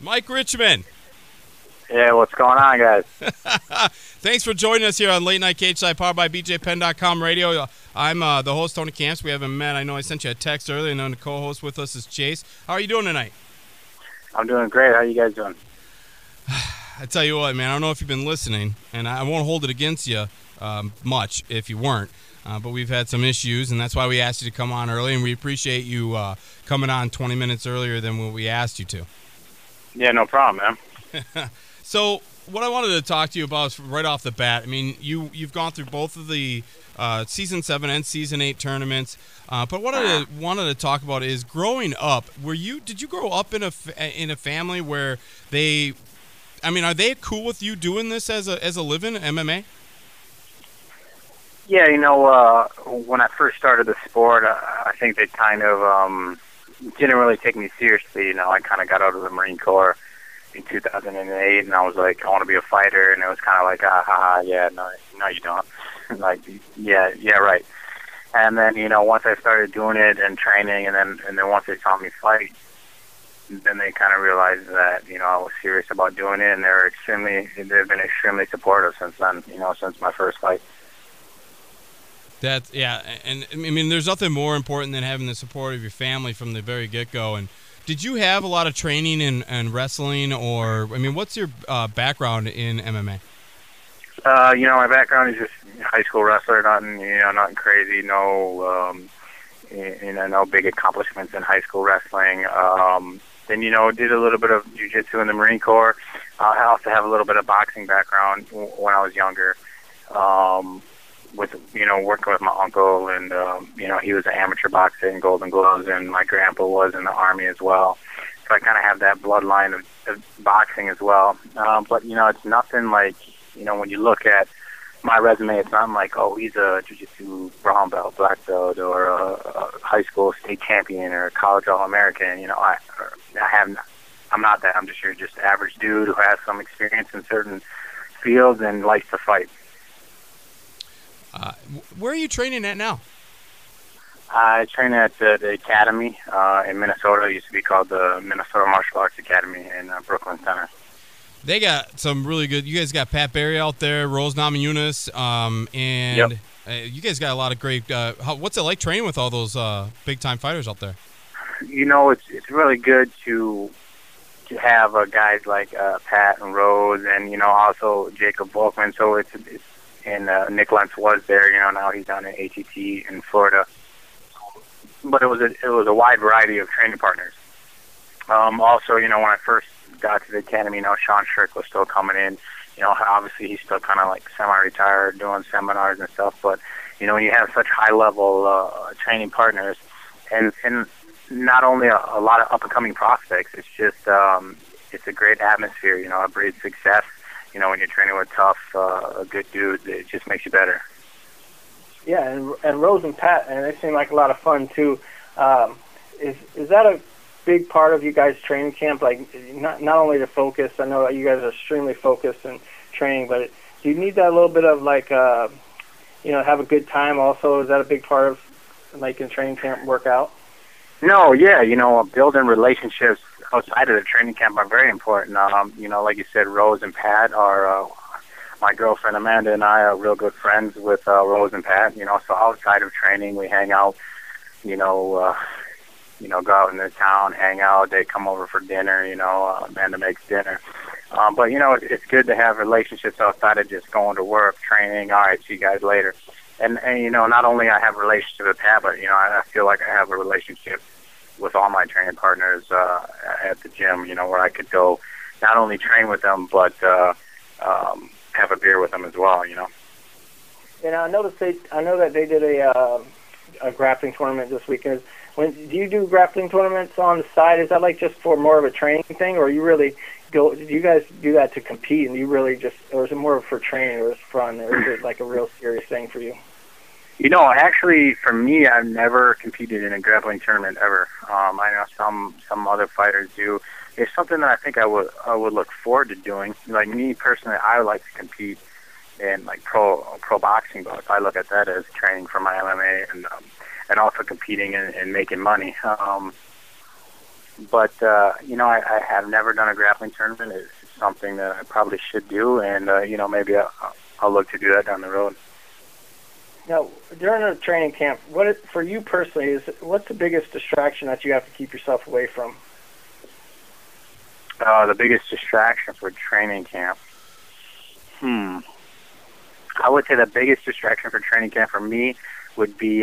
Mike Richman. Yeah, what's going on, guys? Thanks for joining us here on Late Night Cageside, powered by BJPenn.com radio. I'm the host, Tony Camps. We haven't met. I know I sent you a text earlier, and then the co-host with us is Chase. How are you doing tonight? I'm doing great. How you guys doing? I tell you what, man, I don't know if you've been listening, and I won't hold it against you much if you weren't, but we've had some issues, and that's why we asked you to come on early, and we appreciate you coming on 20 minutes earlier than what we asked you to. Yeah, no problem, man. So what I wanted to talk to you about is right off the bat. I mean, you've gone through both of the Season 7 and Season 8 tournaments, but what I wanted to talk about is growing up. Did you grow up in a family where are they cool with you doing this as a living, MMA? Yeah, when I first started the sport, I think they kind of didn't really take me seriously. I kind of got out of the Marine Corps in 2008, and I was like, I want to be a fighter, and it was kind of like, yeah, no, you don't. Like, yeah, right. And then, once I started doing it and training, and then once they saw me fight, then they kind of realized that, I was serious about doing it, and they've been extremely supportive since then, since my first fight. And I mean, there's nothing more important than having the support of your family from the very get-go. And did you have a lot of training in wrestling, or, I mean, what's your background in MMA? My background is just high school wrestler, nothing crazy, no big accomplishments in high school wrestling. Then, did a little bit of jiu-jitsu in the Marine Corps. I also have a little bit of boxing background when I was younger, with, working with my uncle, and, he was an amateur boxer in Golden Gloves, and my grandpa was in the Army as well. So I kind of have that bloodline of boxing as well. But, it's nothing like, when you look at my resume, it's not like, oh, he's a jiu-jitsu brown belt, black belt, or a high school state champion, or a college All-American. I'm not that. I'm just your average dude who has some experience in certain fields and likes to fight. Where are you training at now? I train at the Academy in Minnesota. It used to be called the Minnesota Martial Arts Academy in Brooklyn Center. They got some really good. You guys got Pat Barry out there, Rose Namajunas, and yep. You guys got a lot of great. What's it like training with all those big time fighters out there? It's really good to have guys like Pat and Rose, and also Jacob Volkman. So it's and Nick Lentz was there. Now he's down in ATT in Florida. But it was a wide variety of training partners. Also, when I first got to the Academy, Sean Strick was still coming in. Obviously he's still kind of like semi-retired, doing seminars and stuff. But when you have such high-level training partners, and not only a lot of up-and-coming prospects, it's just it's a great atmosphere. It breeds success. When you're training with tough, good dudes, it just makes you better. Yeah, and Rose and Pat, and they seem like a lot of fun too. Is that a big part of you guys' training camp? Like, not only the focus. I know you guys are extremely focused in training, but do you need that little bit of like, have a good time? Also, is that a big part of making training camp work out? No, yeah, building relationships outside of the training camp are very important. Like you said, Rose and Pat are, my girlfriend Amanda and I are real good friends with Rose and Pat. So outside of training, we hang out, go out in the town, hang out. They come over for dinner, Amanda makes dinner. But, it's good to have relationships outside of just going to work, training. All right, see you guys later. And not only I have a relationship with Pat, but, I feel like I have a relationship with all my training partners at the gym, where I could go not only train with them, but have a beer with them as well, And I know that they did a grappling tournament this weekend. Do you do grappling tournaments on the side? Is that like just for more of a training thing, or you really do you guys do that to compete, and you really or is it more for training, or is it fun, or is it like a real serious thing for you? Actually, for me, I've never competed in a grappling tournament ever. I know some other fighters do. It's something that I think I would look forward to doing. Like me personally, I would like to compete in like pro boxing bouts. I look at that as training for my MMA and also competing and making money. But I have never done a grappling tournament. It's something that I probably should do, and maybe I'll look to do that down the road. Now, during a training camp, for you personally, what's the biggest distraction that you have to keep yourself away from? The biggest distraction for training camp. I would say the biggest distraction for training camp for me would be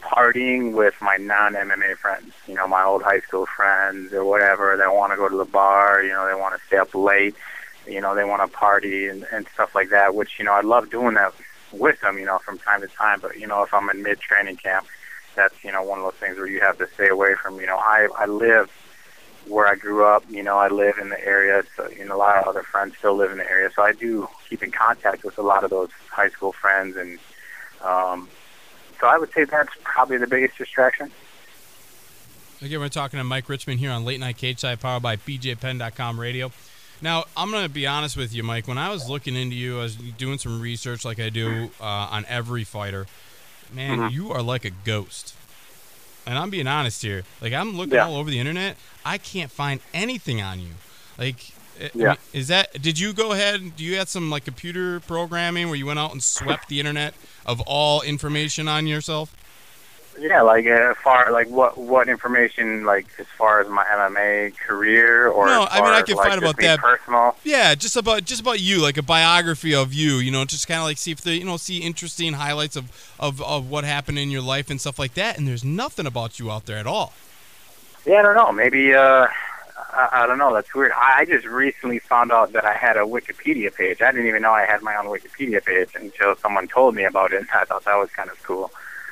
partying with my non-MMA friends. My old high school friends or whatever. They want to go to the bar. They want to stay up late. They want to party and stuff like that. Which I love doing that with them. From time to time. But if I'm in mid-training camp, that's one of those things where you have to stay away from. I live where I grew up. I live in the area. So a lot of other friends still live in the area. So I do keep in contact with a lot of those high school friends, and so I would say that's probably the biggest distraction. Again, we're talking to Mike Richman here on Late Night Cageside, powered by BJPenn.com radio. Now, I'm going to be honest with you, Mike. When I was looking into you, I was doing some research like I do on every fighter. Man, you are like a ghost. And I'm being honest here. Like, I'm looking all over the internet. I can't find anything on you. Like, I mean, did you go ahead, do you have some, like, computer programming where you went out and swept the internet of all information on yourself? Yeah, like, as far, like, what information, like, as far as my MMA career, or no, as far I can as, find about that. Personal? Yeah, just about you, like a biography of you, just kind of like see if they, see interesting highlights of what happened in your life and stuff like that, and there's nothing about you out there at all. Yeah, I don't know. Maybe, I don't know. That's weird. I just recently found out that I had a Wikipedia page. I didn't even know I had my own Wikipedia page until someone told me about it, and I thought that was kind of cool.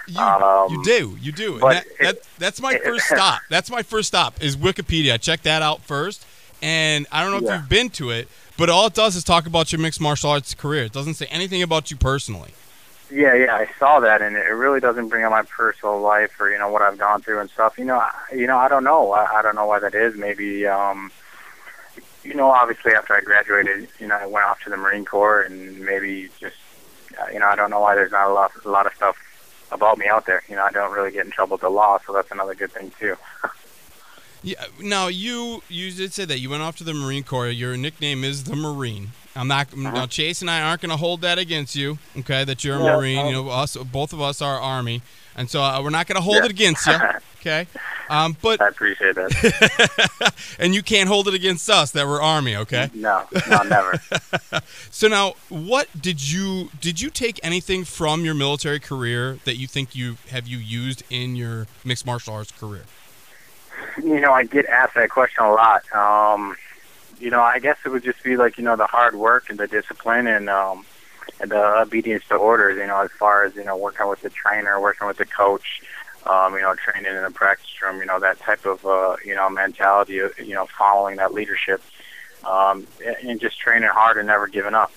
You do. But that's my first stop. That's my first stop is Wikipedia. Check that out first. And I don't know if you've been to it, but all it does is talk about your mixed martial arts career. It doesn't say anything about you personally. Yeah, I saw that, and it really doesn't bring up my personal life or what I've gone through and stuff. I don't know. I don't know why that is. Maybe obviously after I graduated, I went off to the Marine Corps, and maybe just I don't know why there's not a lot of stuff about me out there. I don't really get in trouble with the law, so that's another good thing too. Yeah. Now you did say that you went off to the Marine Corps. Your nickname is the Marine. I'm not. Now Chase and I aren't going to hold that against you. Okay, that you're a Marine. Both of us are Army, and so we're not going to hold it against you. Okay. But I appreciate that. And you can't hold it against us that we're Army. Okay. No, never. So now, what did you take anything from your military career that you think you used in your mixed martial arts career? I get asked that question a lot. I guess it would just be like, the hard work and the discipline and the obedience to orders, as far as, working with the trainer, working with the coach, training in the practice room, that type of, mentality, following that leadership, and just training hard and never giving up.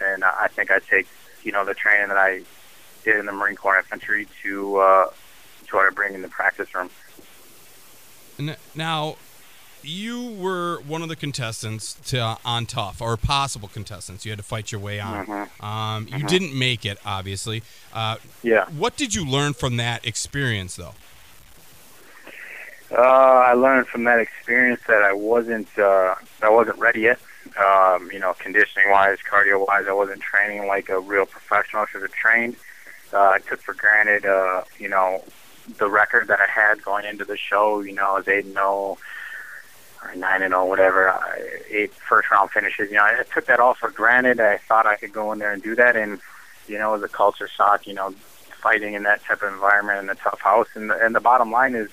And I think I take, the training that I did in the Marine Corps Infantry to try to bring in the practice room. Now, you were one of the contestants on Tough, or possible contestants. You had to fight your way on. You didn't make it, obviously. What did you learn from that experience, though? I learned from that experience that I wasn't ready yet. Conditioning-wise, cardio-wise, I wasn't training like a real professional should have trained. I took for granted, the record that I had going into the show. I was 8-0 or 9-0, whatever. 8 first-round finishes. I took that all for granted. I thought I could go in there and do that, and it was a culture shock. Fighting in that type of environment in a tough house. And the bottom line is,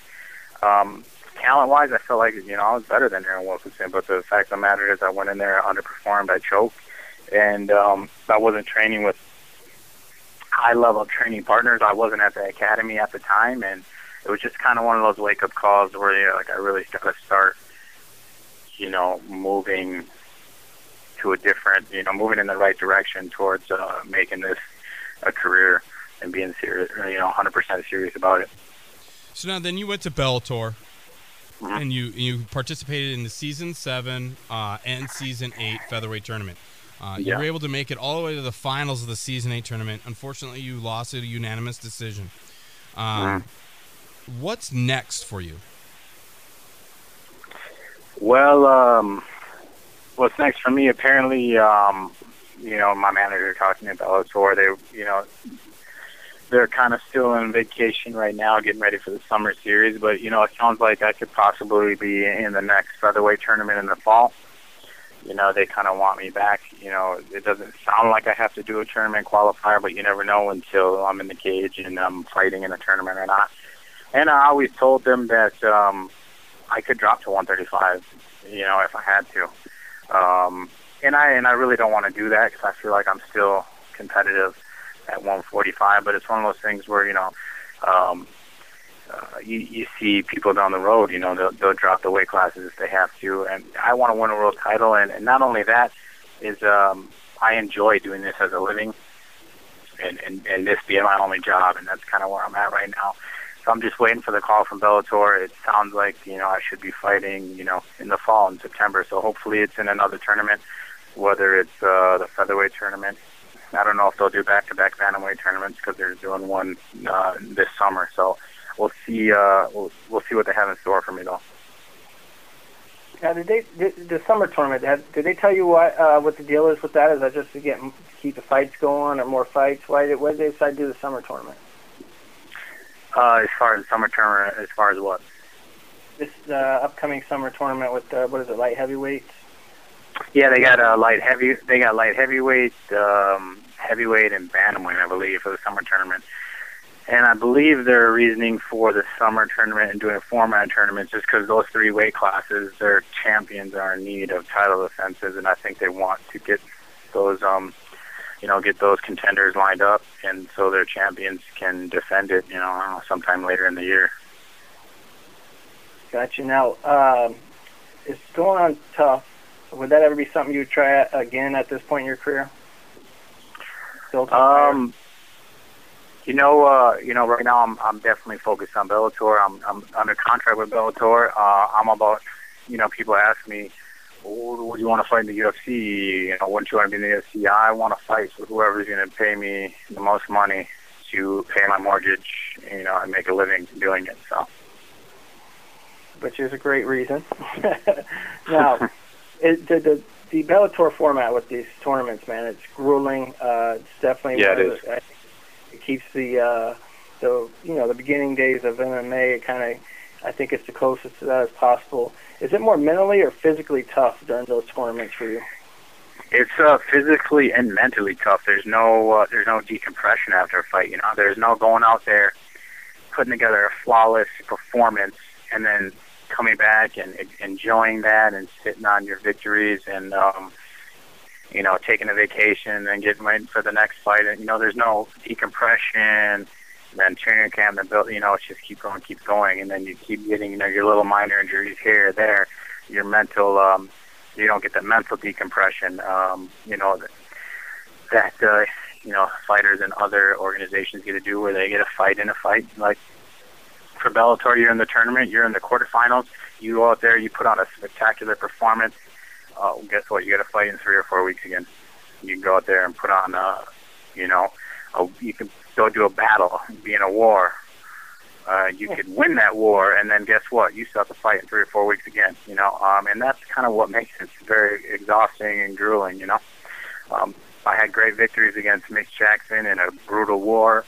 talent-wise, I feel like I was better than Aaron Wilkinson. But the fact of the matter is, I went in there, underperformed, I choked, and I wasn't training with high-level training partners. I wasn't at the academy at the time, and it was just kind of one of those wake-up calls where I really got to start, moving to a different, moving in the right direction towards making this a career and being serious, 100% serious about it. So now then you went to Bellator, and you participated in the Season 7 and Season 8 featherweight tournament. You were able to make it all the way to the finals of the Season 8 tournament. Unfortunately, you lost at a unanimous decision. What's next for you? Well, what's next for me? Apparently, my manager talked to me about Bellator. They're kind of still on vacation right now, getting ready for the summer series. But it sounds like I could possibly be in the next featherweight tournament in the fall. They kind of want me back. It doesn't sound like I have to do a tournament qualifier, but you never know until I'm in the cage and I'm fighting in a tournament or not. And I always told them that I could drop to 135, if I had to. And I really don't want to do that because I feel like I'm still competitive at 145. But it's one of those things where you see people down the road, they'll drop the weight classes if they have to. And I want to win a world title. And not only that, is I enjoy doing this as a living, and this being my only job. And that's kind of where I'm at right now. So I'm just waiting for the call from Bellator. It sounds like, I should be fighting, in the fall in September. So hopefully it's in another tournament, whether it's the featherweight tournament. I don't know if they'll do back-to-back bantamweight tournaments because they're doing one this summer. So we'll see. We'll see what they have in store for me, though. Now, the summer tournament? Did they tell you what the deal is with that? Is that just to keep the fights going or more fights? Why did they decide to do the summer tournament? As far as the summer tournament, as far as what? This upcoming summer tournament with what is it, light heavyweights? Yeah, they got light heavyweight, heavyweight, and bantamweight, I believe, for the summer tournament. And I believe their reasoning for the summer tournament and doing a format tournament is just because those three weight classes, their champions are in need of title defenses, and I think they want to get those, get those contenders lined up, and so their champions can defend it, sometime later in the year. Gotcha. Now, it's going on tough. Would that ever be something you would try again at this point in your career? Right now I'm definitely focused on Bellator. I'm under contract with Bellator. I'm about, people ask me, would you want to fight in the UFC? Wouldn't you want to be in the UFC? I want to fight with whoever's going to pay me the most money to pay my mortgage, and make a living doing it. So, which is a great reason. Now, the Bellator format with these tournaments, man, it's grueling. It's definitely it is. It keeps the beginning days of MMA I think it's the closest to that as possible. Is it more mentally or physically tough during those tournaments for you? It's physically and mentally tough. There's no decompression after a fight. There's no going out there, putting together a flawless performance, and then coming back and enjoying that and sitting on your victories and taking a vacation and getting ready for the next fight. And there's no decompression. Then training camp, and it's just keep going, and then you keep getting your little minor injuries here or there. Your mental, you don't get the mental decompression. That fighters and other organizations get to do, where they get a fight in a fight. Like for Bellator, you're in the tournament, you're in the quarterfinals. You go out there, you put on a spectacular performance. Guess what? You got to fight in 3 or 4 weeks again. You can go out there and put on, you can go do a battle, be in a war. You could win that war, and then guess what? You still have to fight in 3 or 4 weeks again. And that's kind of what makes it very exhausting and grueling. I had great victories against Mitch Jackson in a brutal war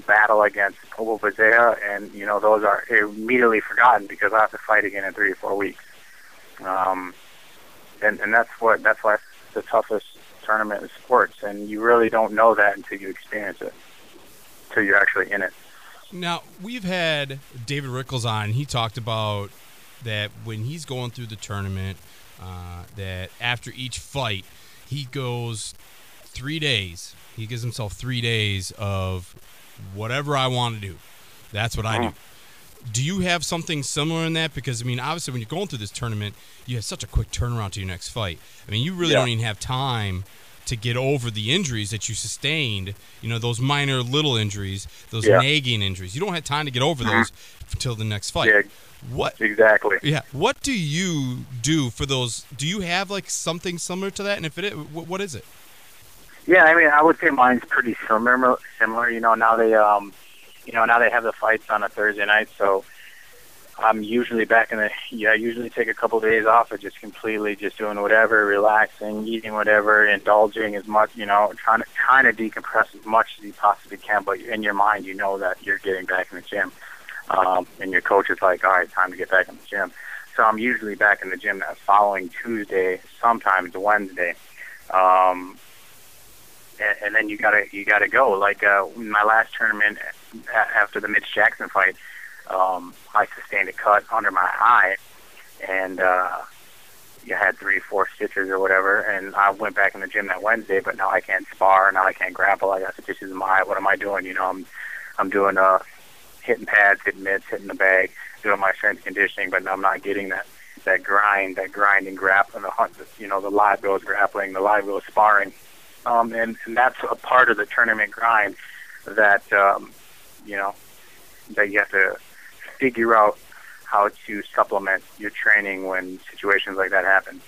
battle against Pobo Bazea, and those are immediately forgotten because I have to fight again in 3 or 4 weeks. And that's why it's the toughest tournament in sports, and you really don't know that until you experience it, until you're actually in it. Now, we've had David Rickles on. He talked about that when he's going through the tournament, that after each fight, he goes 3 days. He gives himself 3 days of whatever I want to do. That's what I do. Do you have something similar in that? Because, obviously when you're going through this tournament, you have such a quick turnaround to your next fight. You really don't even have time to get over the injuries that you sustained, those minor little injuries, those nagging injuries. You don't have time to get over those until the next fight. Yeah, what exactly? Yeah. What do you do for those? Do you have something similar to that? And if it is, what is it? Yeah, I would say mine's pretty similar. Now they, now they have the fights on a Thursday night, so I'm usually back in the. Yeah, I usually take a couple of days off of just completely just doing whatever, relaxing, eating whatever, indulging as much. Trying to decompress as much as you possibly can. But in your mind, you know that you're getting back in the gym, and your coach is like, "All right, time to get back in the gym." So I'm usually back in the gym that following Tuesday, sometimes Wednesday. And then you gotta go. Like my last tournament after the Mitch Jackson fight, I sustained a cut under my eye, and you had 3-4 stitches or whatever. And I went back in the gym that Wednesday, but now I can't spar, now I can't grapple. I got stitches in my eye. What am I doing? I'm doing hitting pads, hitting mitts, hitting the bag, doing my strength conditioning, but I'm not getting that grinding grappling, the live goes grappling, the live goes sparring. And that's a part of the tournament grind that, that you have to figure out how to supplement your training when situations like that happen.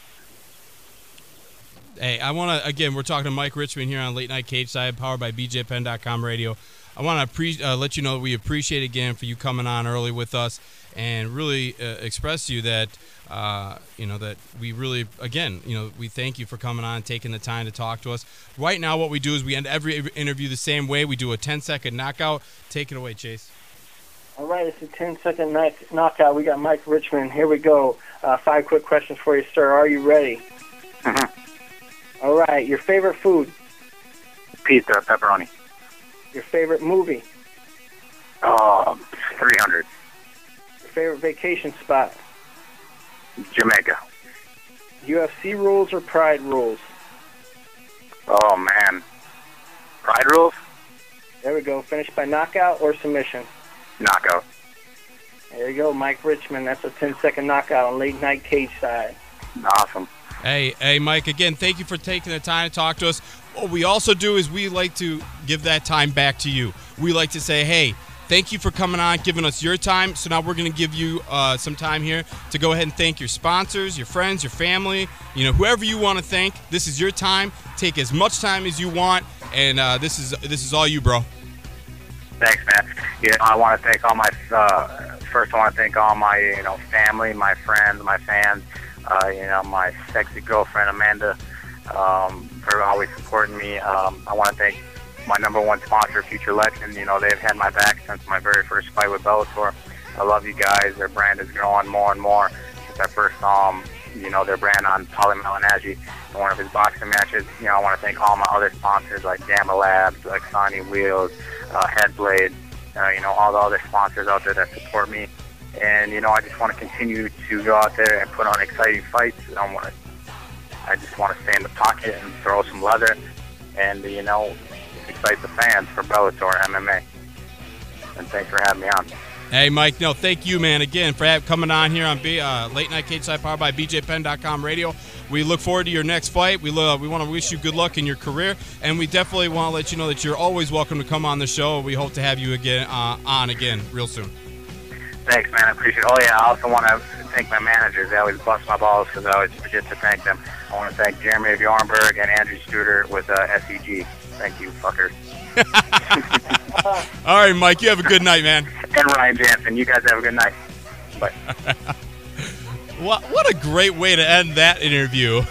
Hey, I want to, again, we're talking to Mike Richman here on Late Night Cageside, powered by BJPenn.com radio. I want to let you know that we appreciate again for you coming on early with us and really express to you that, that we really, again, we thank you for coming on, taking the time to talk to us. Right now what we do is we end every interview the same way. We do a 10-second knockout. Take it away, Chase. All right, it's a 10-second knockout. We got Mike Richman. Here we go. 5 quick questions for you, sir. Are you ready? Mm-hmm. All right, your favorite food? Pizza, pepperoni. Your favorite movie? 300. Your favorite vacation spot? Jamaica. UFC rules or Pride rules? Oh, man. Pride rules? There we go. Finished by knockout or submission? Knockout. There you go, Mike Richman. That's a 10-second knockout on Late Night Cageside. Awesome. Hey, Mike, again, thank you for taking the time to talk to us. What we also do is we like to give that time back to you. We like to say, hey, thank you for coming on, giving us your time. So now we're going to give you some time here to go ahead and thank your sponsors, your friends, your family, whoever you want to thank. This is your time. Take as much time as you want, and this is all you, bro. Thanks, man. I want to thank all my first. I want to thank all my family, my friends, my fans. My sexy girlfriend Amanda for always supporting me. I want to thank my number one sponsor, Future Legend. They've had my back since my very first fight with Bellator. I love you guys. Their brand is growing more and more. Since I first saw them, their brand on Paulie Malignaggi in one of his boxing matches. I want to thank all my other sponsors like Gamma Labs, like Sony Wheels, Headblade, all the other sponsors out there that support me. And, I just want to continue to go out there and put on exciting fights. I just want to stay in the pocket and throw some leather and, excite the fans for Bellator MMA. And thanks for having me on. Hey, Mike, thank you, man, again, for coming on here on Late Night Cageside, powered by BJPenn.com radio. We look forward to your next fight. We want to wish you good luck in your career, and we definitely want to let you know that you're always welcome to come on the show. We hope to have you again on again real soon. Thanks, man. I appreciate it. Oh, yeah, I also want to thank my managers. They always bust my balls because I always forget to thank them. I want to thank Jeremy Bjornberg and Andrew Studer with SEG. Thank you, fuckers. All right, Mike, you have a good night, man. And Ryan Jansen, you guys have a good night. Bye. What a great way to end that interview.